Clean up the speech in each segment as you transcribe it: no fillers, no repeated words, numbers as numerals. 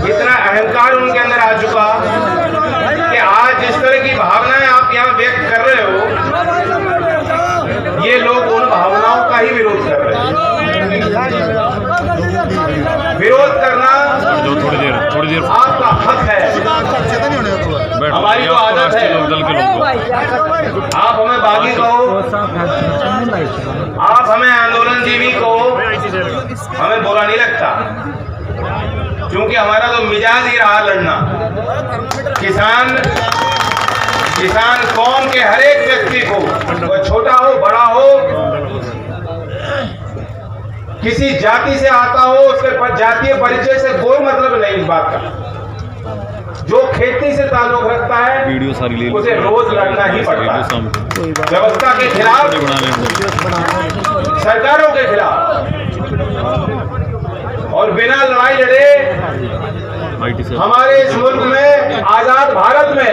इतना अहंकार उनके अंदर आ चुका कि आज जिस तरह की भावनाएं आप यहाँ व्यक्त कर रहे हो, ये लोग उन भावनाओं का ही विरोध कर रहे हैं। विरोध करना थोड़ी देर आपका हक है, हमारी तो आदत है। आप हमें बागी कहो, आप हमें आंदोलनजीवी कहो, हमें बुरा नहीं लगता, क्योंकि हमारा तो मिजाज ही रहा लड़ना। किसान कौम के हर एक व्यक्ति को, वो छोटा हो बड़ा हो, किसी जाति से आता हो, उसके जातीय परिचय से कोई मतलब नहीं इस बात का। जो खेती से ताल्लुक रखता है उसे रोज लड़ना ही पड़ता है, व्यवस्था के खिलाफ, सरकारों के खिलाफ। और बिना लड़ाई लड़े हमारे इस मुल्क में, आजाद भारत में,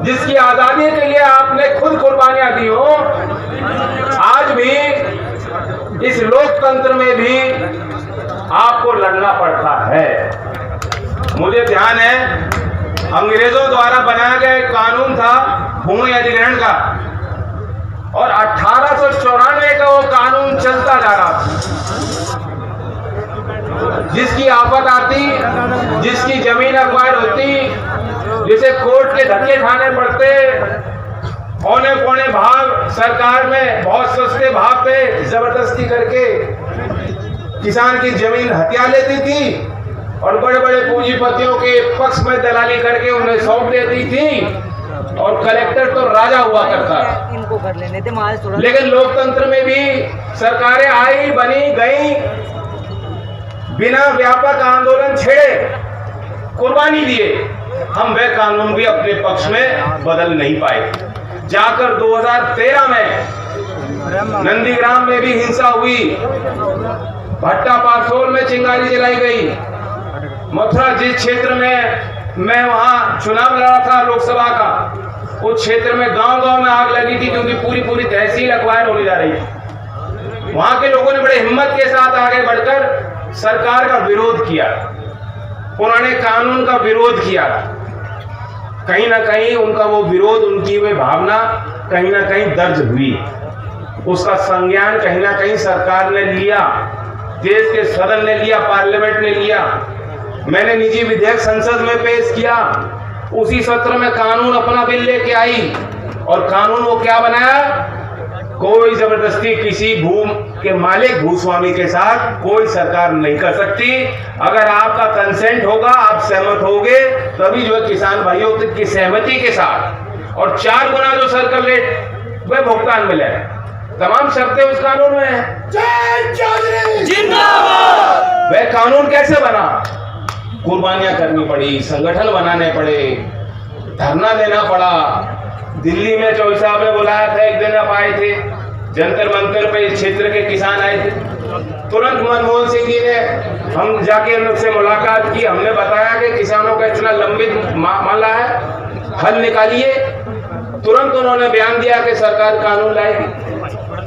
जिसकी आजादी के लिए आपने खुद कुर्बानियां दी हो, आज भी इस लोकतंत्र में भी आपको लड़ना पड़ता है। मुझे ध्यान है, अंग्रेजों द्वारा बनाया गया एक कानून था भूमि अधिग्रहण का, और 1894 का वो कानून चलता जा रहा था। जिसकी आफत आती, जिसकी जमीन अक्वायर होती, जिसे कोर्ट के धक्के खाने पड़ते, औने पौने भाग सरकार में बहुत सस्ते भाव पे जबरदस्ती करके किसान की जमीन हथिया लेती थी, और बड़े बड़े पूंजीपतियों के पक्ष में दलाली करके उन्हें सौंप देती थी, और कलेक्टर तो राजा हुआ करता। इनको कर लेने थे माल थोड़ा। लेकिन लोकतंत्र में भी सरकारें आई, बनी, गई, बिना व्यापक आंदोलन छेड़े, कुर्बानी दिए, हम वह कानून भी अपने पक्ष में बदल नहीं पाए। जाकर 2013 में नंदीग्राम में भी हिंसा हुई, भट्टा पारसोल में चिंगारी जलाई गई, मथुरा जिस क्षेत्र में मैं वहां चुनाव लड़ा था लोकसभा का, उस क्षेत्र में गांव-गांव में आग लगी थी, क्योंकि पूरी तहसील अक्वायर होने जा रही थी। वहां के लोगों ने बड़े हिम्मत के साथ आगे बढ़कर सरकार का विरोध किया, पुराने कानून का विरोध किया। कहीं ना कहीं उनका वो विरोध, उनकी वे भावना कहीं ना कहीं दर्ज हुई, उसका संज्ञान कहीं ना कहीं सरकार ने लिया, देश के सदन ने लिया, पार्लियामेंट ने लिया। मैंने निजी विधेयक संसद में पेश किया, उसी सत्र में कानून अपना बिल लेके आई, और कानून वो क्या बनाया, कोई जबरदस्ती किसी भूमि के मालिक, भूस्वामी के साथ कोई सरकार नहीं कर सकती। अगर आपका कंसेंट होगा, आप सहमत होगे, तभी जो है किसान भाइयों की सहमति के साथ और 4 गुना जो सर्कल रेट वह भुगतान मिले। तमाम शर्तें उस कानून में है। जिंदाबाद। वह कानून कैसे बना, कुर्बानियां करनी पड़ी, संगठन बनाने पड़े, धरना देना पड़ा। दिल्ली में चौधरी साहब ने बुलाया था, एक दिन आप आए थे, जंतर मंतर पे इस क्षेत्र के किसान आए थे। तुरंत मनमोहन सिंह जी ने, हम जाके उनसे मुलाकात की, हमने बताया कि किसानों का इतना लंबित मामला है, हल निकालिए। तुरंत उन्होंने बयान दिया कि सरकार कानून लाएगी।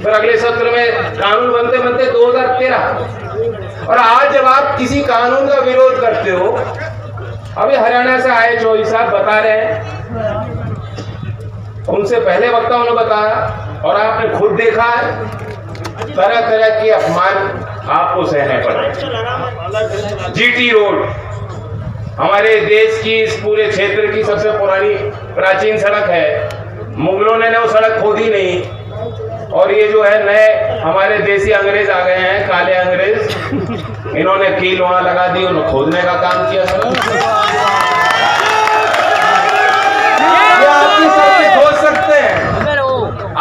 फिर अगले सत्र में कानून बनते बनते 2013, और आज जब आप किसी कानून का विरोध करते हो, अभी हरियाणा से आए चौधरी साहब बता रहे हैं, उनसे पहले वक्ताओं ने बताया, और आपने खुद देखा है, तरह तरह के अपमान आपको सहने पड़े। जीटी रोड हमारे देश की, इस पूरे क्षेत्र की सबसे पुरानी प्राचीन सड़क है। मुगलों ने वो सड़क खोदी नहीं, और ये जो है नए हमारे देसी अंग्रेज आ गए हैं, काले अंग्रेज, इन्होंने कील वहां लगा दी, उन्होंने खोदने का काम किया। आपकी सड़कें खोद सकते हैं,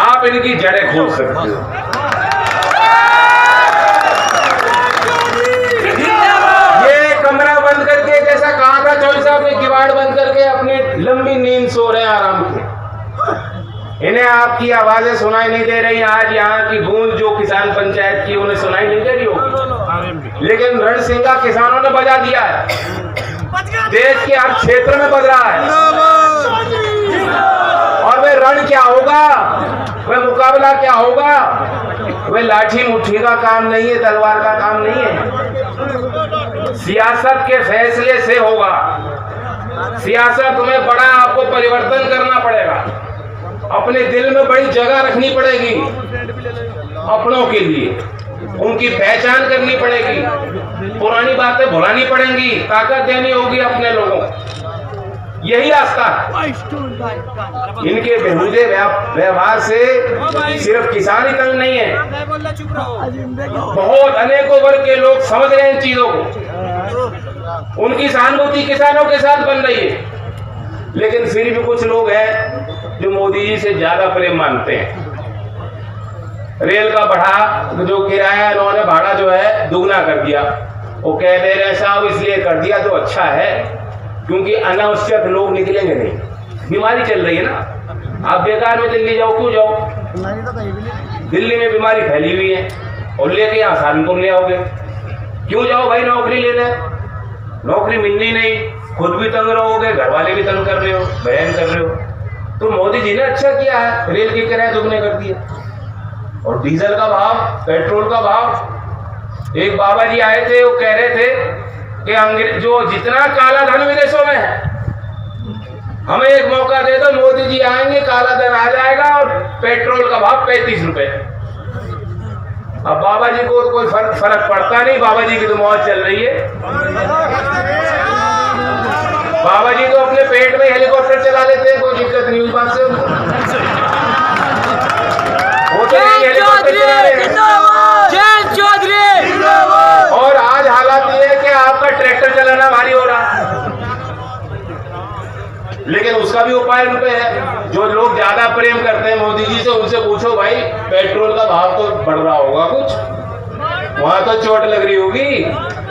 आप इनकी जड़ें खोद सकते हो। ये कमरा बंद करके, जैसा कहा था चौधरी साहब ने, किवाड़ बंद करके अपनी लंबी नींद सो रहे हैं आराम से। इन्हें आपकी आवाजें सुनाई नहीं दे रही। आज यहाँ की गूंज जो किसान पंचायत की, उन्हें सुनाई नहीं दे रही होगी, लेकिन रणसिंगा किसानों ने बजा दिया है, देश के हर क्षेत्र में बज रहा है। और वे रण क्या होगा, वह मुकाबला क्या होगा? वह लाठी मुट्ठी का काम नहीं है, तलवार का काम नहीं है, सियासत के फैसले से होगा। सियासत में बड़ा आपको परिवर्तन करना पड़ेगा, अपने दिल में बड़ी जगह रखनी पड़ेगी, अपनों के लिए उनकी पहचान करनी पड़ेगी, पुरानी बातें भुलानी पड़ेंगी, ताकत देनी होगी अपने लोगों को। यही रास्ता है। इनके बेहुदे व्यवहार से सिर्फ किसान ही तंग नहीं है, बहुत अनेकों वर्ग के लोग समझ रहे हैं इन चीजों को। उनकी सहानुभूति किसानों के साथ बन रही है। लेकिन फिर भी कुछ लोग हैं जो मोदी जी से ज्यादा प्रेम मानते हैं। रेल का बढ़ा जो किराया इन्होंने भाड़ा जो है दुगना कर दिया। वो कह दे रहे साहब इसलिए कर दिया तो अच्छा है क्योंकि अनावश्यक लोग निकलेंगे नहीं, बीमारी चल रही है ना। आप बेकार में दिल्ली जाओ, क्यों जाओ? दिल्ली में बीमारी फैली हुई है और लेके यहाँ सहारनपुर ले आओगे, क्यों जाओ भाई नौकरी लेने? नौकरी मिलनी नहीं, खुद भी तंग रहोगे, घर वाले भी तंग कर रहे हो, बहन कर रहे हो। तो मोदी जी ने अच्छा किया है, रेल के किराए दुगने कर दिए। और डीजल का भाव, पेट्रोल का भाव, एक बाबा जी आए थे, वो कह रहे थे कि अंग्रेज जो जितना काला धन विदेशों में है, हमें एक मौका दे दो, मोदी जी आएंगे, काला धन आ जाएगा और पेट्रोल का भाव 35 रुपए। अब बाबा जी को कोई फर्क पड़ता नहीं, बाबा जी की तो मौज चल रही है। बाबा जी तो अपने पेट में हेलीकॉप्टर चला लेते हैं, कोई दिक्कत नहीं उस बात से उनको। वो तो हेलीकॉप्टर चला रहे हैं। और आज हालात ये है कि आपका ट्रैक्टर चलाना भारी हो रहा, लेकिन उसका भी उपाय उन पे है। जो लोग ज्यादा प्रेम करते हैं मोदी जी से, उनसे पूछो भाई पेट्रोल का भाव तो बढ़ रहा होगा कुछ, वहां तो चोट लग रही होगी।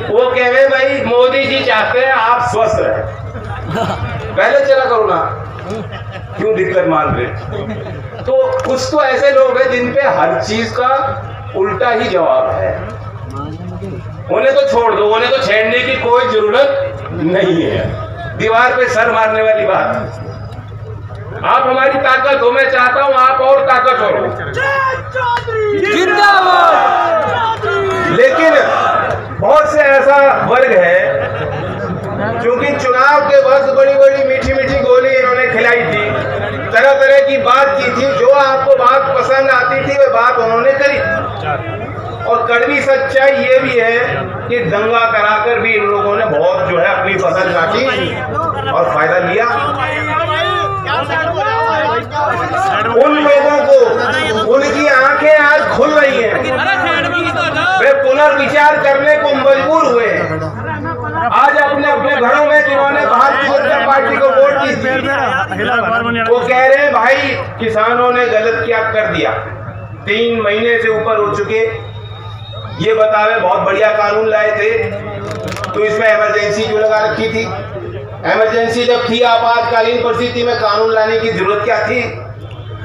वो कह रहे भाई मोदी जी चाहते हैं आप स्वस्थ रहे, पहले चला करो ना, क्यों दिक्कत मान रहे? तो कुछ तो ऐसे लोग हैं जिन पे हर चीज का उल्टा ही जवाब है। उन्हें तो छोड़ दो, उन्हें तो छेड़ने की कोई जरूरत नहीं है। दीवार पे सर मारने वाली बात। आप हमारी ताकत हो, मैं चाहता हूं आप और ताकतवर हो। जिंदाबाद। लेकिन बहुत से ऐसा वर्ग है, क्योंकि चुनाव के वक्त बड़ी बड़ी मीठी मीठी गोली इन्होंने खिलाई थी, तरह तरह की बात की थी, जो आपको बात पसंद आती थी वह बात उन्होंने करी। और कड़वी सच्चाई ये भी है कि दंगा कराकर भी इन लोगों ने बहुत जो है अपनी फसल काटी और फायदा लिया। उन लोगों को उनकी आंखें आज खुल रही हैं, वे पुनर्विचार करने को मजबूर हुए हैं। आज अपने अपने घरों में जिन्होंने भारतीय जनता पार्टी को वोट दी थी, वो कह रहे हैं भाई किसानों ने गलत क्या कर दिया। 3 महीने से ऊपर हो चुके, ये बतावे बहुत बढ़िया कानून लाए थे, तो इसमें इमरजेंसी जो लगा रखी थी। इमरजेंसी जब थी, आपातकालीन परिस्थिति में कानून लाने की जरूरत क्या थी?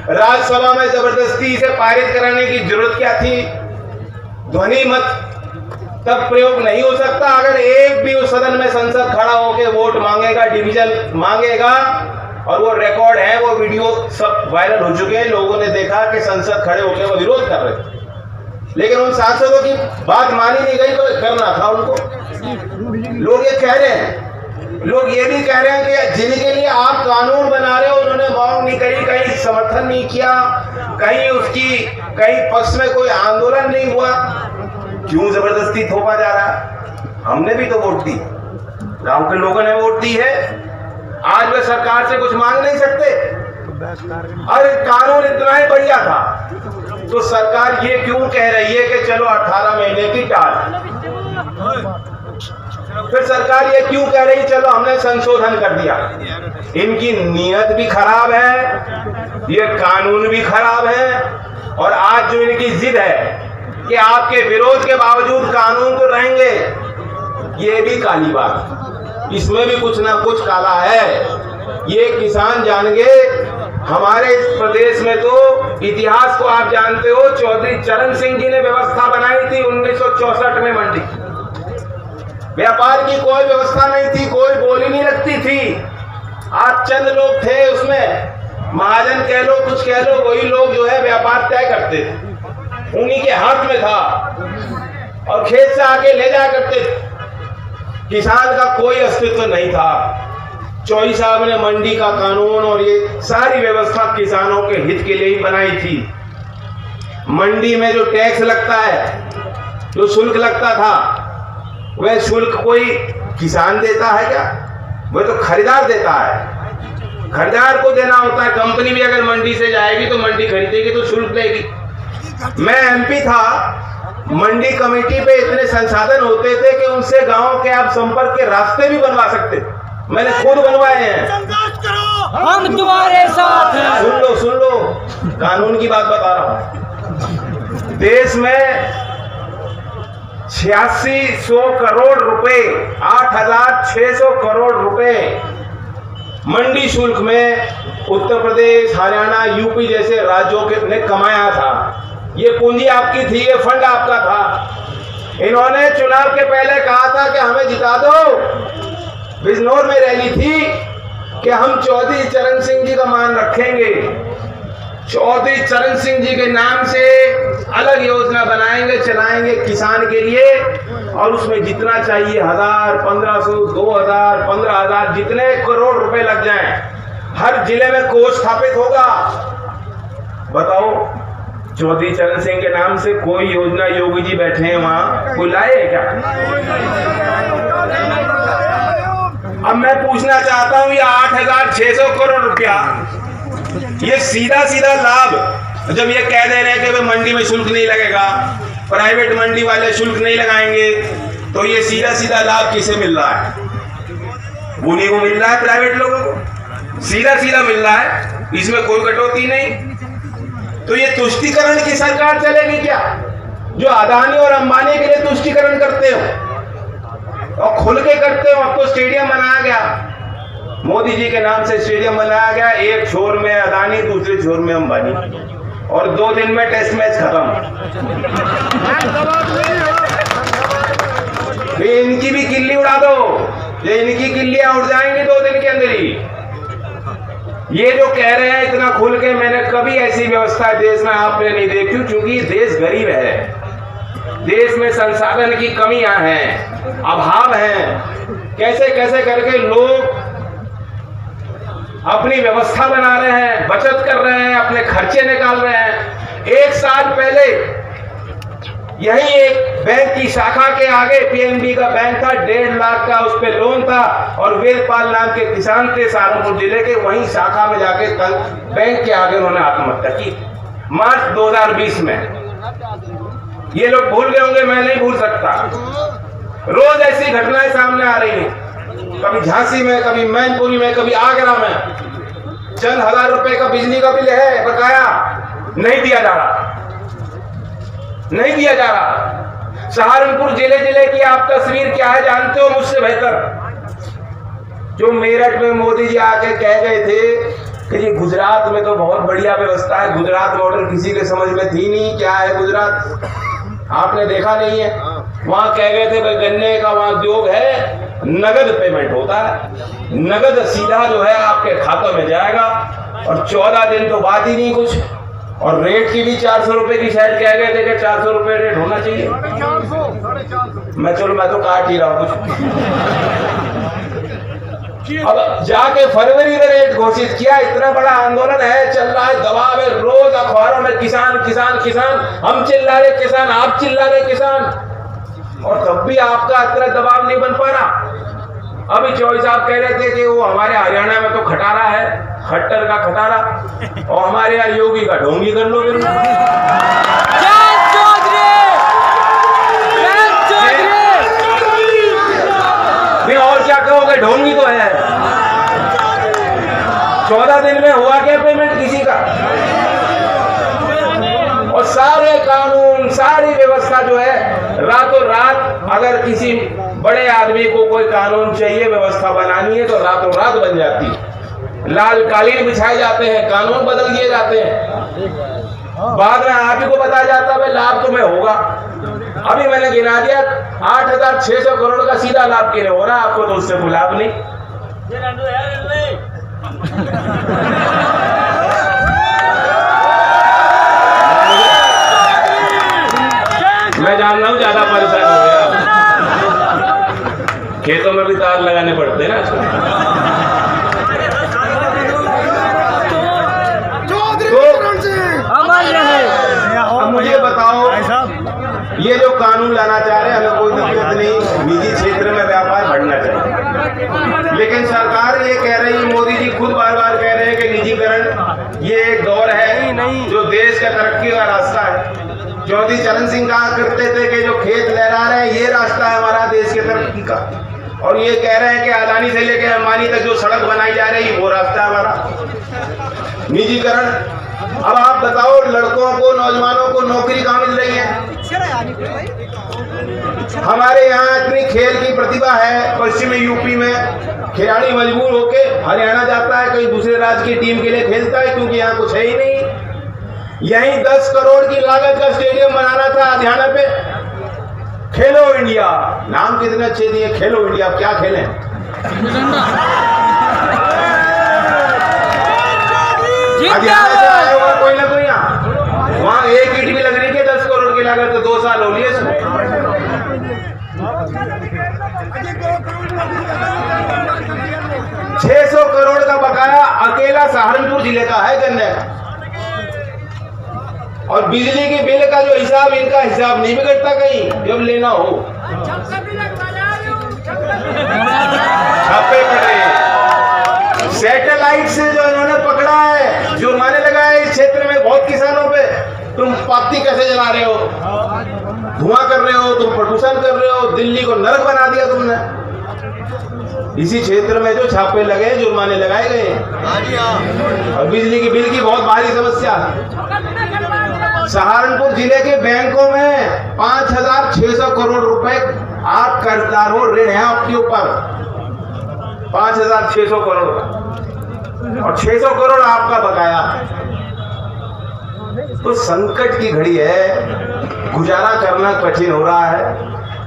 राज्यसभा में जबरदस्ती से पारित कराने की जरूरत क्या थी? ध्वनि मत तब प्रयोग नहीं हो सकता अगर एक भी उस सदन में संसद खड़ा होकर वोट मांगेगा, डिवीजन मांगेगा, और वो रिकॉर्ड है, वो वीडियो सब वायरल हो चुके हैं। लोगों ने देखा कि संसद खड़े होकर वो विरोध कर रहे थे, लेकिन उन सांसदों की बात मानी नहीं गई, तो करना था उनको। लोग ये कह रहे हैं, लोग ये भी कह रहे हैं कि जिनके लिए आप कानून बना रहे हो उन्होंने मांग नहीं करी, कहीं समर्थन नहीं किया, कहीं पक्ष में कोई आंदोलन नहीं हुआ, क्यों जबरदस्ती थोपा जा रहा? हमने भी तो वोट दी, गांव के लोगों ने वोट दी है। आज वे सरकार से कुछ मांग नहीं सकते। अरे कानून इतना ही बढ़िया था, तो सरकार ये क्यों कह रही है कि चलो 18 महीने की टाल? फिर सरकार ये क्यों कह रही है चलो हमने संशोधन कर दिया? इनकी नीयत भी खराब है, ये कानून भी खराब है, और आज जो इनकी जिद है कि आपके विरोध के बावजूद कानून तो रहेंगे, ये भी काली बात, इसमें भी कुछ ना कुछ काला है। ये किसान जान गए। हमारे इस प्रदेश में तो इतिहास को आप जानते हो, चौधरी चरण सिंह जी ने व्यवस्था बनाई थी 1964 में। मंडी व्यापार की कोई व्यवस्था नहीं थी, कोई बोली नहीं लगती थी। आज चंद लोग थे उसमें, महाजन कह लो कुछ कह लो, वही लोग जो है व्यापार तय करते थे, उन्हीं के हाथ में था और खेत से आके ले जाया करते थे। किसान का कोई अस्तित्व नहीं था। चौधरी साहब ने मंडी का कानून और ये सारी व्यवस्था किसानों के हित के लिए ही बनाई थी। मंडी में जो टैक्स लगता है, जो शुल्क लगता था, वह शुल्क कोई किसान देता है क्या? वह तो खरीदार देता है। खरीदार को देना होता है। कंपनी भी अगर मंडी से जाएगी तो मंडी खरीदेगी तो शुल्क देगी। मैं एमपी था, मंडी कमेटी पे इतने संसाधन होते थे कि उनसे गांव के आप संपर्क के रास्ते भी बनवा सकते। मैंने खुद बनवाए हैं। हम तुम्हारे साथ हैं। सुन लो, कानून की बात बता रहा हूं। देश में 8600 करोड़ रुपए, 8600 करोड़ रुपए मंडी शुल्क में उत्तर प्रदेश, हरियाणा, यूपी जैसे राज्यों के ने कमाया था। ये पूंजी आपकी थी, ये फंड आपका था। इन्होंने चुनाव के पहले कहा था कि हमें जिता दो। बिजनौर में रैली थी कि हम चौधरी चरण सिंह जी का मान रखेंगे, चौधरी चरण सिंह जी के नाम से अलग योजना बनाएंगे, चलाएंगे किसान के लिए, और उसमें जितना चाहिए 1000, 1500, 2000, 15000, जितने करोड़ रुपए लग जाएं, हर जिले में कोष स्थापित होगा। बताओ, चौधरी चरण सिंह के नाम से कोई योजना योगी जी बैठे हैं वहां, कोई लाए है क्या? अब मैं पूछना चाहता हूं, ये 8600 करोड़ रुपया, ये सीधा सीधा लाभ, जब ये कह दे रहे हैं कि भाई मंडी में शुल्क नहीं लगेगा, प्राइवेट मंडी वाले शुल्क नहीं लगाएंगे, तो ये सीधा सीधा लाभ किसे मिल रहा है? उन्हीं को मिल रहा है, प्राइवेट लोगों को सीधा सीधा मिल रहा है, इसमें कोई कटौती नहीं। तो ये तुष्टीकरण की सरकार चलेगी क्या, जो अदानी और अंबानी के लिए तुष्टीकरण करते हो और खुल के करते हो? अब तो स्टेडियम बनाया गया, मोदी जी के नाम से स्टेडियम बनाया गया, एक छोर में अदानी, दूसरे छोर में अंबानी, और 2 दिन में टेस्ट मैच खत्म। इनकी भी किल्ली उड़ा दो, ये इनकी किल्लियां उड़ जाएंगी 2 दिन के अंदर ही। ये जो कह रहे हैं इतना खुल के, मैंने कभी ऐसी व्यवस्था देश में आपने नहीं देखी, क्योंकि देश गरीब है, देश में संसाधन की कमियां हैं, अभाव है। कैसे कैसे करके लोग अपनी व्यवस्था बना रहे हैं, बचत कर रहे हैं, अपने खर्चे निकाल रहे हैं। 1 साल पहले यही एक बैंक की शाखा के आगे, पीएनबी का बैंक था, 1.5 लाख का उस पे लोन था, और वेदपाल नाम के किसान थे सहारनपुर जिले के, वहीं शाखा में जाके कल बैंक के आगे उन्होंने आत्महत्या की, मार्च 2020 में। ये लोग भूल गए होंगे, मैं नहीं भूल सकता। रोज ऐसी घटनाएं सामने आ रही हैं, कभी झांसी में, कभी मैनपुरी में, कभी आगरा में। चंद 1000 रुपए का बिजली का बिल है बकाया, नहीं दिया जा रहा, नहीं दिया जा रहा। सहारनपुर जिले जिले की आप तस्वीर क्या है जानते हो मुझसे बेहतर। जो मेरठ में मोदी जी आके कह गए थे कि जी गुजरात में तो बहुत बढ़िया व्यवस्था है, गुजरात मॉडल किसी के समझ में थी नहीं, क्या है गुजरात, आपने देखा नहीं है। वहां कह गए थे भाई गन्ने का वहां उद्योग है, नगद पेमेंट होता है, नगद सीधा जो है आपके खातों में जाएगा, और 14 दिन तो बात ही नहीं कुछ। और रेट की भी 400 रुपए की शायद कह गए थे कि 400 रुपए रेट होना चाहिए। मैं तो काट ही रहा हूं कुछ। अब जाके फरवरी में रेट घोषित किया, इतना बड़ा आंदोलन है, चल रहा है, दबाव है, रोज अखबारों में किसान किसान किसान, हम चिल्ला रहे किसान, आप चिल्ला रहे किसान, और तब भी आपका इतना दबाव नहीं बन पा रहा। अभी चौधरी साहब कह रहे थे कि वो हमारे हरियाणा में तो खटारा है, खट्टर का खटारा, और हमारे यहाँ योगी का ढोंगी कर लो फिर। और क्या कहोगे, ढोंगी तो है। 14 दिन में हुआ क्या पेमेंट किसी का? और सारे कानून, सारी व्यवस्था जो है, रातों रात अगर किसी बड़े आदमी को कोई कानून चाहिए, व्यवस्था बनानी है, तो रातों रात बन जाती है। लाल कालीन बिछाए जाते हैं, कानून बदल दिए जाते हैं, बाद में आप ही को बताया जाता है लाभ तुम्हें होगा। अभी मैंने गिना दिया 8600 करोड़ का सीधा लाभ के लिए हो रहा है, आपको तो उससे कोई लाभ नहीं। लगाने पड़ते हैं ना आजकल। अब मुझे बताओ, ये जो कानून लाना चाह रहे हैं, हमें कोई दिक्कत नहीं, निजी क्षेत्र में व्यापार बढ़ना चाहिए, लेकिन सरकार ये कह रही है, मोदी जी खुद बार बार कह रहे हैं कि निजीकरण ये एक दौर है जो देश का तरक्की का रास्ता है। चौधरी चरण सिंह कहा करते थे कि जो खेत लहरा रहे हैं ये रास्ता है हमारा देश के तरक्की का, और ये कह रहे हैं कि अदानी से लेकर अंबानी तक जो सड़क बनाई जा रही है वो रास्ता है हमारा। निजीकरण, अब आप बताओ, लड़कों को, नौजवानों को नौकरी कहाँ मिल रही है? हमारे यहाँ इतनी खेल की प्रतिभा है, पश्चिमी यूपी में खिलाड़ी मजबूर होके हरियाणा जाता है, कहीं दूसरे राज्य की टीम के लिए खेलता है, क्योंकि यहाँ कुछ है ही नहीं। यहीं 10 करोड़ की लागत का स्टेडियम बनाना था हरियाणा पे। खेलो इंडिया, नाम कितने अच्छे दिए, खेलो इंडिया, क्या खेलें? हरियाणा से आया हुआ कोई ना कोई यहाँ, वहाँ एक ईट भी लग रही है 10 करोड़ की लागत, तो 2 साल हो लिए इसमें। 600 करोड़ का बकाया अकेला सहारनपुर जिले का है गन्ने का, और बिजली के बिल का जो हिसाब, इनका हिसाब नहीं बिगड़ता कहीं जब लेना हो। छापे पड़े, सैटेलाइट से जो इन्होंने पकड़ा है, जुर्माने लगाए इस क्षेत्र में बहुत किसानों पे। तुम पाती कैसे जला रहे हो, धुआं कर रहे हो, तुम प्रदूषण कर रहे हो, दिल्ली को नरक बना दिया तुमने। इसी क्षेत्र में जो छापे लगे, जुर्माने लगाए गए, और बिजली की बिल की बहुत भारी समस्या। सहारनपुर जिले के बैंकों में 5,600 करोड़ रुपए आप कर्जदार हो, ऋण है आपके ऊपर 5,600 करोड़ का, और 600 करोड़ आपका बकाया। तो संकट की घड़ी है, गुजारा करना कठिन हो रहा है,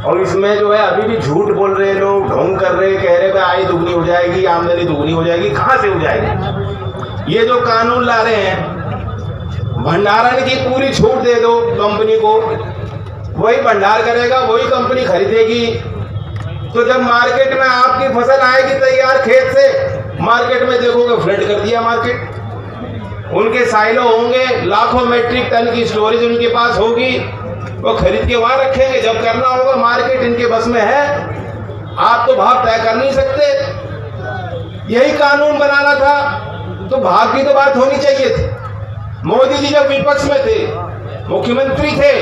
और इसमें जो है अभी भी झूठ बोल रहे लोग, ढोंग कर रहे, कह रहे हैं आय दुगनी हो जाएगी, आमदनी दुगनी हो जाएगी। कहां से हो जाएगी? ये जो कानून ला रहे हैं, भंडारण की पूरी छूट दे दो कंपनी को, वही भंडार करेगा, वही कंपनी खरीदेगी। तो जब मार्केट में आपकी फसल आएगी तैयार खेत से, मार्केट में देखोगे फ्लड कर दिया मार्केट। उनके साइलो होंगे, लाखों मेट्रिक टन की स्टोरेज उनके पास होगी, वो खरीद के वहां रखेंगे। जब करना होगा मार्केट इनके बस में है, आप तो भाव तय कर नहीं सकते। यही कानून बनाना था, तो भाग की तो बात होनी चाहिए थी। मोदी जी जब विपक्ष में थे, मुख्यमंत्री थे,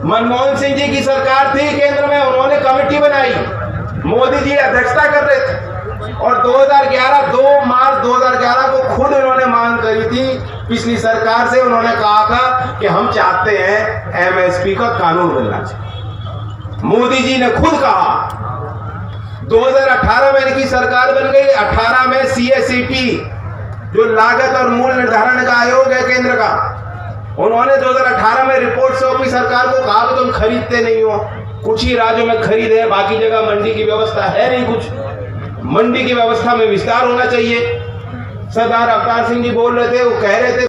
मनमोहन सिंह जी की सरकार थी केंद्र में, उन्होंने कमेटी बनाई, मोदी जी अध्यक्षता कर रहे थे, और 2 मार्च 2011 को खुद उन्होंने मांग करी थी पिछली सरकार से। उन्होंने कहा था कि हम चाहते हैं एमएसपी का कानून बनना चाहिए। मोदी जी ने खुद कहा, 2018 में इनकी सरकार बन गई। 18 में सीएसईपी जो लागत और मूल्य निर्धारण का आयोग है केंद्र का, उन्होंने 2018 में रिपोर्ट सौंपी सरकार को, कहा कि तुम खरीदते नहीं हो, कुछ ही राज्यों में खरीदे, बाकी जगह मंडी की व्यवस्था है नहीं। कुछ मंडी की व्यवस्था में विस्तार होना चाहिए। सरदार अवतार सिंह जी बोल रहे थे, वो कह रहे थे